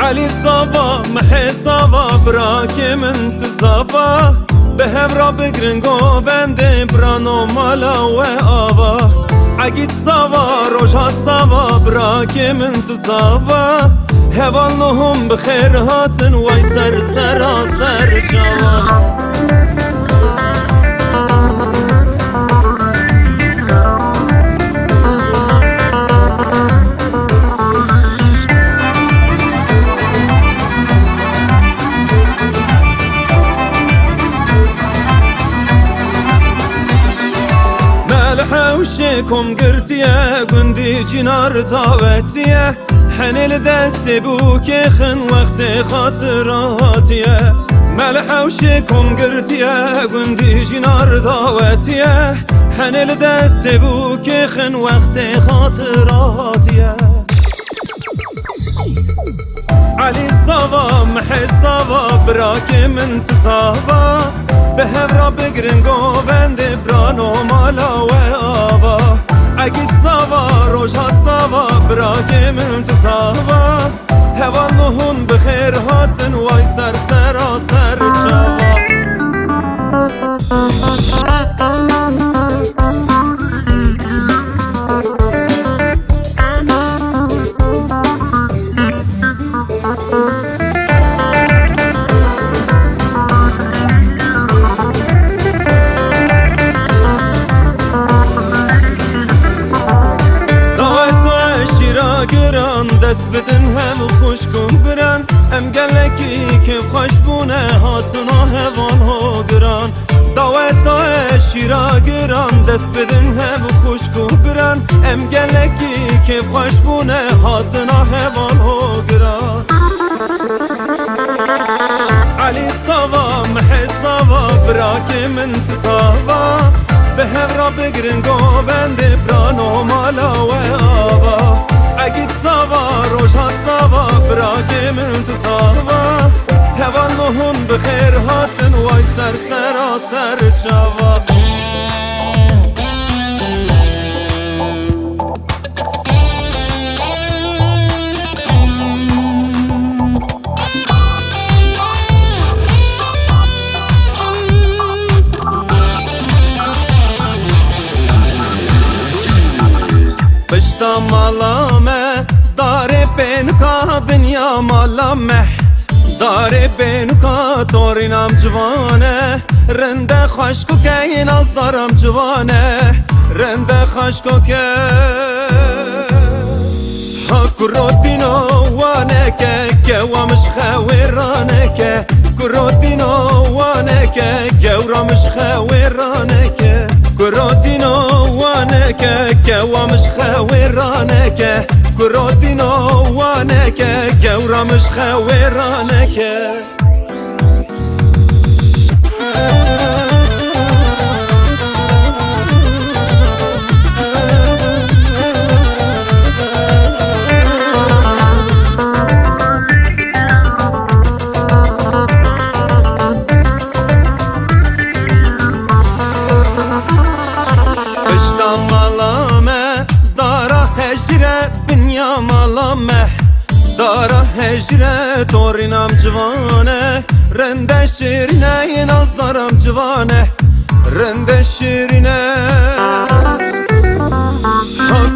علي صافا محي صافا براكي من تصافا بهم را بگرن گوونده برانو مالا و آوا عگید صافا روشات صافا براكي من تصافا هوالهم بخير هاتن وای سر سرا سر جوا حوشكم قرتيا قندي جنار طاوتيا حنل دست بوكي خن وقت خاطراتيا مال حوشكم قرتيا قندي جنار طاوتيا حنل دست بوكي خن وقت خاطراتيا علي صافا محي صافا براكي من تصافا بهم را بگرن گووند برانو مالا و آوا عگید صافا روشات صافا براكي من تصافا هوالهم بخير هاتن وای سر سرا سر جوا دست بدن هم خوشکم برن ام گلکی که خوش بونه هاتنا هوان ها گران دعوت شیرا گران دست بدن هم خوشکم برن ام گلکی که خوش بونه هاتنا هوان ها گران علي صافا محي صافا براكي من تصافا بهم را بگرن گووند برانو مالا و آوا عگید صافا روشات صافا براكي من تصافا هوالهم بخير هاتن وای سر سرا سر جوا بشتا مالامه داره بینکا بنیا مالامه داره بینکا تورینم جوانه رنده خشکو که این از دارم جوانه رنده خشکو که گرودینو وانه که گوامش خویرانه که گرودینو وانه که گورامش خویرانه که گرودینو وانه که گوامش خویرانه که گرودینو وانه که گورامش خویرانه که بنیا مالامه دارا هجره تورینم جوانه رنده شیرینه این از دارم جوانه رنده شیرینه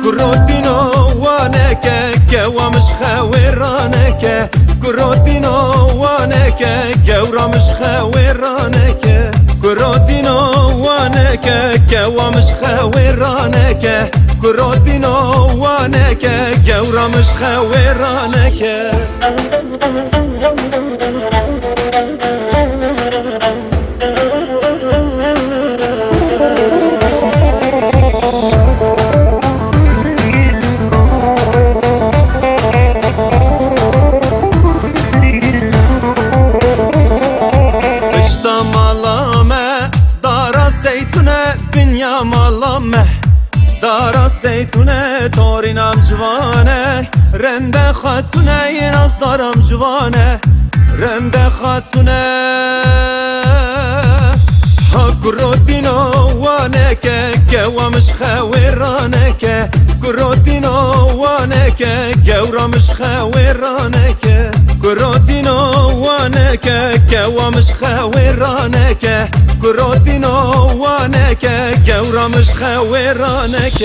گرودینو وانه که گوامش خویرانه که گرودینو وانه که گورامش خویرانه که گرودینو وانه که گوامش خویرانه که گرودینو وانه که گورامش خویرانه که بشتا مالامه دارا زیتونه بنیا مالامه دارا زیتونه تورینم جوانه رنده خاتونه این از دارم جوانه رنده خاتونه گرودینو وانه که گوامش خویرانه که گرودینو وانه که گورامش خویرانه که كرودينو وانك كوا مش خويرانك كرودينو وانك كورا مش خويرانك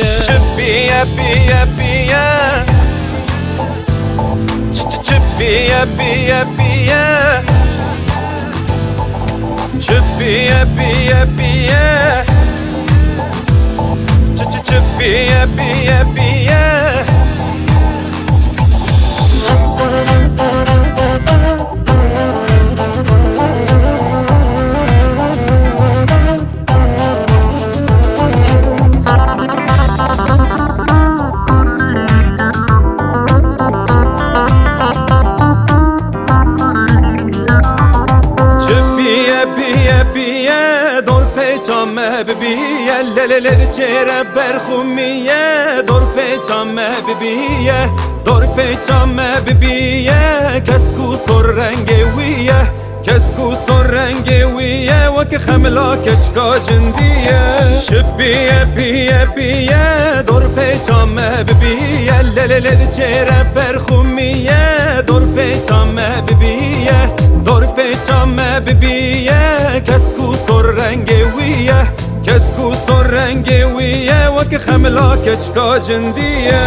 بيا بيا بيا بيا بيا بيا بيا بيا بيا بيا بيا بيا دور پیچام ببیه للل چهره برخومیه دور پیچام ببیه دور پیچام ببیه کسکو سر رنگویه کسکو سر رنگویه وک خملا کچکا جندیه شبیه بیه بیه دور پیچام ببیه للل چهره برخومیه دور پیچام ببیه دور پیچام ببیه کسکو سر رنگویه کسکو سر رنگویه وک خملا کچکا جندیه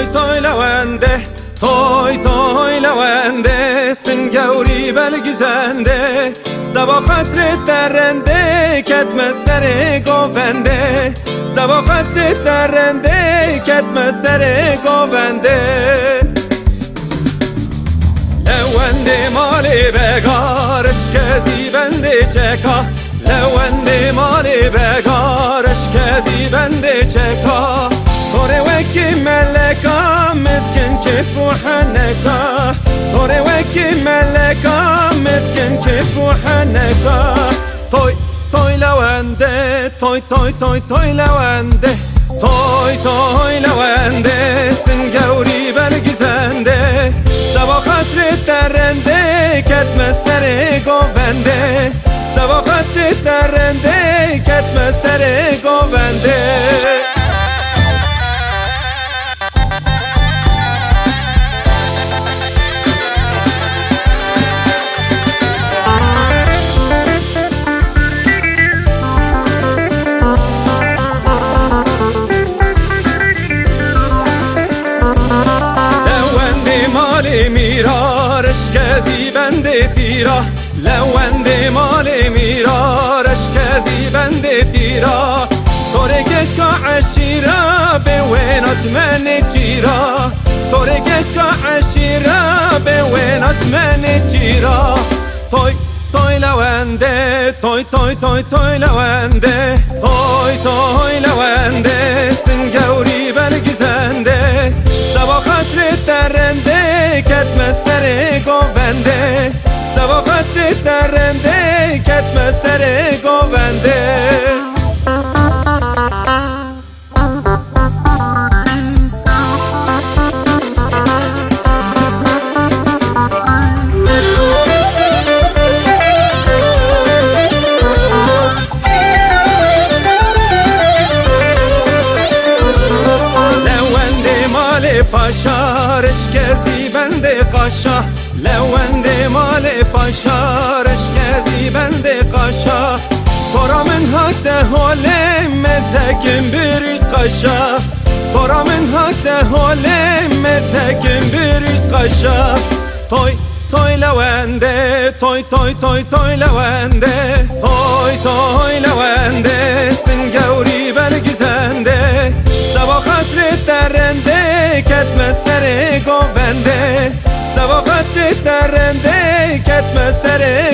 توی لونده توی لونده سنگوری بلگزنده سبا خطر درنده کدم سر گوونده سبا خطر درنده کدم سر گوونده لونده مالی بگارش کزی بنده چکا لونده مالی بگارش کزی بنده چکا توره وکی ملکا مسکن کف و حنکا توره وکی ملکا مسکن کف و حنکا توی لونده توی لونده توی لونده سنگوری برگزنده سبا خطر درنده کدم سر گوونده سبا خطر درنده کدم سر گوونده میرارش کزی بنده تیرا لونده مال میرارش کزی بنده تیرا توره گشکا عشیرا به وینات من چیرا توره گشکا عشیرا به وینات من چیرا توی لونده توی لونده توی لونده سنگوری بلگزنده سبا خطر درنده کدم سر گوونده سبا خطر درنده کدم سر گوونده پاشارش کزی بنده قاشا لونده مال پاشارش کزی بنده قاشا تورا من هاک حاله مزدکم بری قاشا تورا من هاک حاله مزدکم بری قاشا توی لونده توی لونده توی لونده سنگوری بلگزنده سبا خطر درنده کدم سر گوونده سبا خطر درنده کدم سر